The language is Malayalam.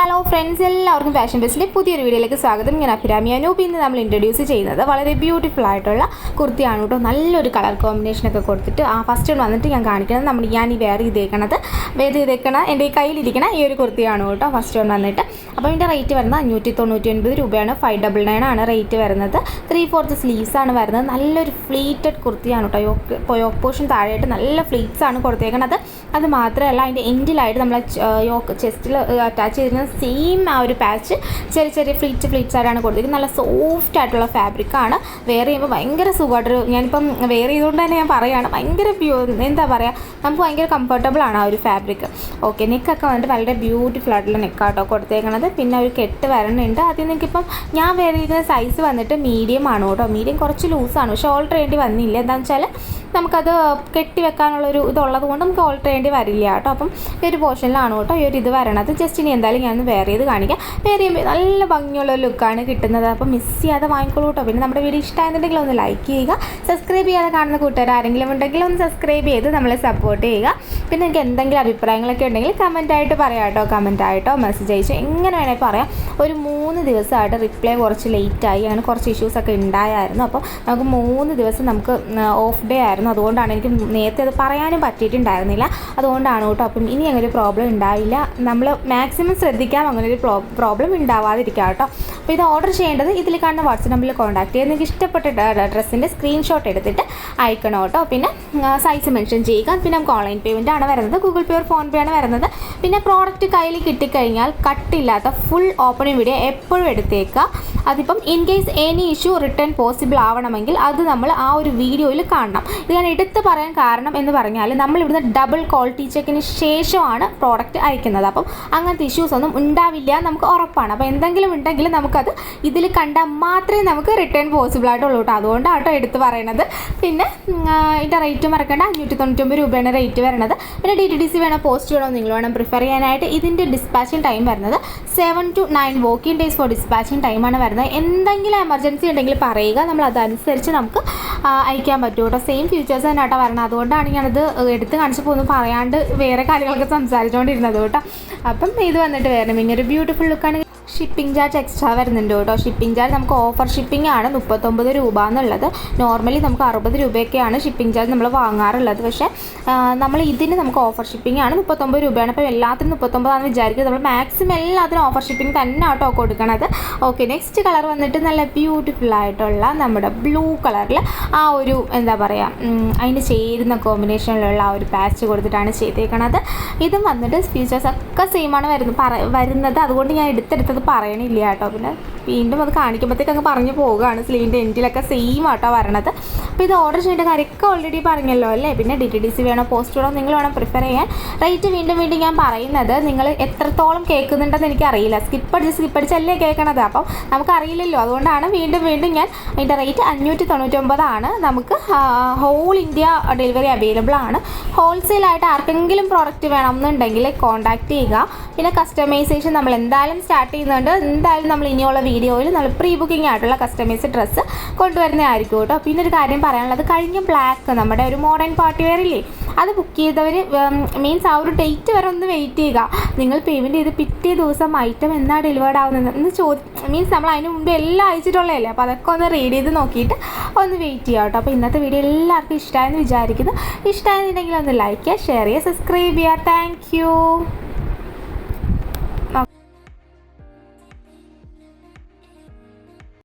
ഹലോ ഫ്രണ്ട്സ്, എല്ലാവർക്കും ഫാഷൻ ബെസ്റ്റിൻ്റെ പുതിയൊരു വീഡിയോയിലേക്ക് സ്വാഗതം. ഞാൻ അഭിരാമി അനൂപ്. ഇന്ന് നമ്മൾ ഇൻട്രൊഡ്യൂസ് ചെയ്യുന്നത് വളരെ ബ്യൂട്ടിഫുൾ ആയിട്ടുള്ള കുർത്തിയാണ് കേട്ടോ. നല്ലൊരു കളർ കോമ്പിനേഷനൊക്കെ കൊടുത്തിട്ട് ഫസ്റ്റ് വന്നിട്ട് ഞാൻ കാണിക്കുന്നത് ഞാൻ ഈ വേറെ ചെയ്തേക്കണ എൻ്റെ ഈ കയ്യിലിരിക്കണ ഈ ഒരു കുർത്തിയാണ് കേട്ടോ. ഫസ്റ്റ് വന്നിട്ട് അപ്പോൾ ഇതിൻ്റെ റേറ്റ് വരുന്നത് 599 രൂപയാണ്. 599 ആണ് റേറ്റ് വരുന്നത്. 3/4 സ്ലീവ്സ് ആണ് വരുന്നത്. നല്ലൊരു ഫ്ലീറ്റഡ് കുർത്തിയാണ് കേട്ടോ. യോക്ക് പോർഷൻ താഴെയായിട്ട് നല്ല ഫ്ലീറ്റ്സ് ആണ് കൊടുത്തേക്കണത്. അത് മാത്രമല്ല അതിൻ്റെ എൻഡിലായിട്ട് നമ്മൾ യോക്ക് ചെസ്റ്റിൽ അറ്റാച്ച് ചെയ്തിരുന്ന സെയിം ആ ഒരു പാച്ച് ചെറിയ ഫ്ലീറ്റ്സ് ആയിട്ടാണ് കൊടുത്തിരിക്കുന്നത്. നല്ല സോഫ്റ്റ് ആയിട്ടുള്ള ഫാബ്രിക്കാണ്. വെയർ ചെയ്യുമ്പോൾ ഭയങ്കര സുഖമായിട്ടൊരു, ഞാനിപ്പം വെയർ ചെയ്തുകൊണ്ട് തന്നെ ഞാൻ പറയുകയാണ്, ഭയങ്കര എന്താ പറയുക, നമുക്ക് ഭയങ്കര കംഫർട്ടബിൾ ആണ് ആ ഒരു ഫാബ്രിക്. ഓക്കെ, നെക്കൊക്കെ വന്നിട്ട് വളരെ ബ്യൂട്ടിഫുൾ ആയിട്ടുള്ള നെക്കാട്ടോ കൊടുത്തേക്കണത്. പിന്നെ ഒരു കെട്ട് വരണുണ്ട്. അതിൽ നിങ്ങൾക്കിപ്പം ഞാൻ വെയർ ചെയ്യുന്ന സൈസ് വന്നിട്ട് മീഡിയം ആണ് കേട്ടോ. മീഡിയം കുറച്ച് ലൂസാണ്, പക്ഷേ ഓൾട്ടർ ചെയ്യേണ്ടി വന്നില്ല. എന്താണെന്ന് വെച്ചാൽ നമുക്കത് കെട്ടി വെക്കാനുള്ളൊരു ഇതുള്ളത് കൊണ്ട് നമുക്ക് ഓൾട്ടർ ചെയ്യേണ്ടി വരില്ല കേട്ടോ. അപ്പം ഈ ഒരു പോർഷനിലാണ് കേട്ടോ ഈ ഒരു ഇത് വരണത്. ജസ്റ്റ് ഇനി എന്തായാലും ഞാനൊന്ന് വെയർ ചെയ്ത് കാണിക്കാം. വെയർ ചെയ്യുമ്പോൾ നല്ല ഭംഗിയുള്ള ലുക്കാണ് കിട്ടുന്നത്. അപ്പം മിസ് ചെയ്യാതെ വാങ്ങിക്കോളൂ കേട്ടോ. പിന്നെ നമ്മുടെ വീഡിയോ ഇഷ്ടമായിരുന്നുണ്ടെങ്കിൽ ഒന്ന് ലൈക്ക് ചെയ്യുക. സബ്സ്ക്രൈബ് ചെയ്യാതെ കാണുന്ന കൂട്ടുകാർ ആരെങ്കിലും ഉണ്ടെങ്കിൽ ഒന്ന് സബ്സ്ക്രൈബ് ചെയ്ത് നമ്മളെ സപ്പോർട്ട് ചെയ്യുക. പിന്നെ എനിക്ക് എന്തെങ്കിലും അഭിപ്രായങ്ങളൊക്കെ ഉണ്ടെങ്കിൽ കമൻറ്റായിട്ട് പറയാം കേട്ടോ. കമൻറ്റായിട്ടോ മെസ്സേജ് അയച്ചോ എങ്ങനെ വേണമെങ്കിൽ പറയാം. ഒരു 3 ദിവസമായിട്ട് റിപ്ലൈ കുറച്ച് ലേറ്റായി, അങ്ങനെ കുറച്ച് ഇഷ്യൂസൊക്കെ ഉണ്ടായിരുന്നു. അപ്പോൾ നമുക്ക് 3 ദിവസം നമുക്ക് ഓഫ് ഡേ ആയിരുന്നു. അതുകൊണ്ടാണ് എനിക്ക് നേരത്തെ അത് പറയാനും പറ്റിയിട്ടുണ്ടായിരുന്നില്ല. അതുകൊണ്ടാണ് കേട്ടോ. അപ്പം ഇനി അങ്ങനെ ഒരു പ്രോബ്ലം ഉണ്ടാവില്ല. നമ്മൾ മാക്സിമം ശ്രദ്ധിക്കാം അങ്ങനെ ഒരു പ്രോബ്ലം ഉണ്ടാവാതിരിക്കാം കേട്ടോ. അപ്പോൾ ഇത് ഓർഡർ ചെയ്യേണ്ടത് ഇതിൽ കാണുന്ന വാട്സപ്പ് നമ്പറിൽ കോൺടാക്ട് ചെയ്ത് നിങ്ങൾക്ക് ഇഷ്ടപ്പെട്ട ഡ്രസ്സിൻ്റെ സ്ക്രീൻഷോട്ട് എടുത്തിട്ട് അയക്കണം കേട്ടോ. പിന്നെ സൈസ് മെൻഷൻ ചെയ്യുക. പിന്നെ നമുക്ക് ഓൺലൈൻ പേയ്മെൻ്റ് ആണ് വരുന്നത്. ഗൂഗിൾ പേ ഓർ ഫോൺ പേ ആണ് വരുന്നത്. പിന്നെ പ്രോഡക്റ്റ് കയ്യിൽ കിട്ടിക്കഴിഞ്ഞാൽ കട്ടില്ലാത്ത ഫുൾ ഓപ്പണിംഗ് വീഡിയോ എപ്പോഴും എടുത്തേക്കുക. അതിപ്പം in case any issue return possible ആവണമെങ്കിൽ അത് നമ്മൾ ആ ഒരു വീഡിയോയിൽ കാണണം. ഇത് ഞാൻ എടുത്ത് പറയാൻ കാരണം എന്ന് പറഞ്ഞാൽ നമ്മൾ ഇവിടുന്ന് ഡബിൾ ക്വാളിറ്റി ചെക്കിന് ശേഷമാണ് പ്രോഡക്റ്റ് അയക്കുന്നത്. അപ്പം അങ്ങനത്തെ ഇഷ്യൂസ് ഒന്നും ഉണ്ടാവില്ല, നമുക്ക് ഉറപ്പാണ്. അപ്പോൾ എന്തെങ്കിലും ഉണ്ടെങ്കിൽ നമുക്കത് ഇതിൽ കണ്ടാൽ മാത്രമേ നമുക്ക് റിട്ടേൺ പോസിബിൾ ആയിട്ടുള്ളൂ കേട്ടോ. അതുകൊണ്ടാട്ടോ എടുത്ത് പറയണത്. പിന്നെ ഇതിൻ്റെ റേറ്റ് മറക്കേണ്ട, 599 രൂപയാണ് റേറ്റ് വരുന്നത്. പിന്നെ DTDC വേണം, പോസ്റ്റ് വേണോ നിങ്ങൾ വേണം പ്രിഫർ ചെയ്യാനായിട്ട്. ഇതിൻ്റെ ഡിസ്പാച്ചിങ് ടൈം വരുന്നത് 7 to 9 working days for dispatching ടൈമാണ് വരുന്നത്. എന്തെങ്കിലും എമർജൻസി ഉണ്ടെങ്കിൽ പറയുക, നമ്മൾ അതനുസരിച്ച് നമുക്ക് അയക്കാൻ പറ്റും കേട്ടോ. സെയിം ഫീച്ചേഴ്സ് തന്നെ കേട്ടോ വരണം. അതുകൊണ്ടാണ് ഞാനത് എടുത്ത് കാണിച്ചപ്പോൾ ഒന്നും പറയാണ്ട് വേറെ കാര്യങ്ങളൊക്കെ സംസാരിച്ചുകൊണ്ടിരുന്നത് കേട്ടോ. അപ്പം ഇത് വന്നിട്ട് വരണം. ഇങ്ങനെ ബ്യൂട്ടിഫുൾ ലുക്കാണ്. ഷിപ്പിംഗ് ചാർജ് എക്സ്ട്രാ വരുന്നുണ്ട് കേട്ടോ. ഷിപ്പിംഗ് ചാർജ് നമുക്ക് ഓഫർ ഷിപ്പിംഗ് ആണ് 39 രൂപ എന്നുള്ളത്. നോർമലി നമുക്ക് 60 രൂപയൊക്കെയാണ് ഷിപ്പിംഗ് ചാർജ് നമ്മൾ വാങ്ങാറുള്ളത്. പക്ഷേ നമ്മൾ ഇതിന് നമുക്ക് ഓഫർ ഷിപ്പിംഗ് ആണ് 39 രൂപയാണ്. അപ്പോൾ എല്ലാത്തിനും 39 ആണെന്ന് വിചാരിക്കുന്നത്. നമ്മൾ മാക്സിമം എല്ലാത്തിനും ഓഫർ ഷിപ്പിംഗ് തന്നെ കേട്ടോ കൊടുക്കണത്. ഓക്കെ, നെക്സ്റ്റ് കളർ വന്നിട്ട് നല്ല ബ്യൂട്ടിഫുൾ ആയിട്ടുള്ള നമ്മുടെ ബ്ലൂ കളറിൽ ആ ഒരു എന്താ പറയുക, അതിന് ചേരുന്ന കോമ്പിനേഷനിലുള്ള ആ ഒരു പാച്ച് കൊടുത്തിട്ടാണ് ചെയ്തേക്കണത്. ഇതും വന്നിട്ട് ഫീച്ചേഴ്സ് ഒക്കെ സെയിമാണ് വരുന്നത്. അതുകൊണ്ട് ഞാൻ എടുത്തെടുത്തത് പറയണില്ല കേട്ടോ. പിന്നെ വീണ്ടും അത് കാണിക്കുമ്പോഴത്തേക്ക് അങ്ങ് പറഞ്ഞു പോവുകയാണ്. സ്ലീവിൻ്റെ എൻഡിലൊക്കെ സെയിം ആട്ടോ വരണത്. അപ്പോൾ ഇത് ഓർഡർ ചെയ്യേണ്ട കാര്യമൊക്കെ ഓൾറെഡി പറഞ്ഞല്ലോ അല്ലേ. പിന്നെ DTDC വേണോ പോസ്റ്റ് വേണോ നിങ്ങൾ വേണം പ്രിഫർ ചെയ്യാൻ. റേറ്റ് വീണ്ടും ഞാൻ പറയുന്നത്, നിങ്ങൾ എത്രത്തോളം കേൾക്കുന്നുണ്ടെന്ന് എനിക്കറിയില്ല. സ്കിപ്പ് അടിച്ചല്ലേ കേൾക്കണത്. അപ്പം നമുക്കറിയില്ലല്ലോ. അതുകൊണ്ടാണ് വീണ്ടും ഞാൻ അതിൻ്റെ റേറ്റ് 599 ആണ്. നമുക്ക് ഹോൾ ഇന്ത്യ ഡെലിവറി അവൈലബിൾ ആണ്. ഹോൾസെയിലായിട്ട് ആർക്കെങ്കിലും പ്രോഡക്റ്റ് വേണമെന്നുണ്ടെങ്കിൽ കോൺടാക്റ്റ് ചെയ്യുക. പിന്നെ കസ്റ്റമൈസേഷൻ നമ്മൾ എന്തായാലും സ്റ്റാർട്ട് ചെയ്യുന്നുണ്ട്. എന്തായാലും നമ്മൾ ഇനിയുള്ള വീഡിയോയിൽ നമ്മൾ പ്രീ ബുക്കിംഗ് ആയിട്ടുള്ള കസ്റ്റമൈസ്ഡ് ഡ്രസ്സ് കൊണ്ടുവരുന്നതായിരിക്കും കേട്ടോ. പിന്നെ ഒരു കാര്യം പറയാനുള്ളത്, കഴിഞ്ഞ ബ്ലാക്ക് നമ്മുടെ ഒരു മോഡേൺ പാർട്ടി വെയർ ഇല്ലേ, അത് ബുക്ക് ചെയ്തവർ മീൻസ് ആ ഒരു ഡേറ്റ് വരെ ഒന്ന് വെയിറ്റ് ചെയ്യുക. നിങ്ങൾ പേയ്മെൻറ്റ് ചെയ്ത് പിറ്റേ ദിവസം ഐറ്റം എന്നാണ് ഡെലിവേർഡ് ആവുന്നത് എന്ന് മീൻസ് നമ്മൾ അതിന് മുമ്പ് എല്ലാം അയച്ചിട്ടുള്ളതല്ലേ. അപ്പോൾ അതൊക്കെ ഒന്ന് റീഡ് ചെയ്ത് നോക്കിയിട്ട് ഒന്ന് വെയിറ്റ് ചെയ്യാം കേട്ടോ. അപ്പോൾ ഇന്നത്തെ വീഡിയോ എല്ലാവർക്കും ഇഷ്ടമായെന്ന് വിചാരിക്കുന്നു. ഇഷ്ടമായെന്നുണ്ടെങ്കിൽ ഒന്ന് ലൈക്ക് ചെയ്യുക, ഷെയർ ചെയ്യുക, സബ്സ്ക്രൈബ് ചെയ്യുക. Thank you.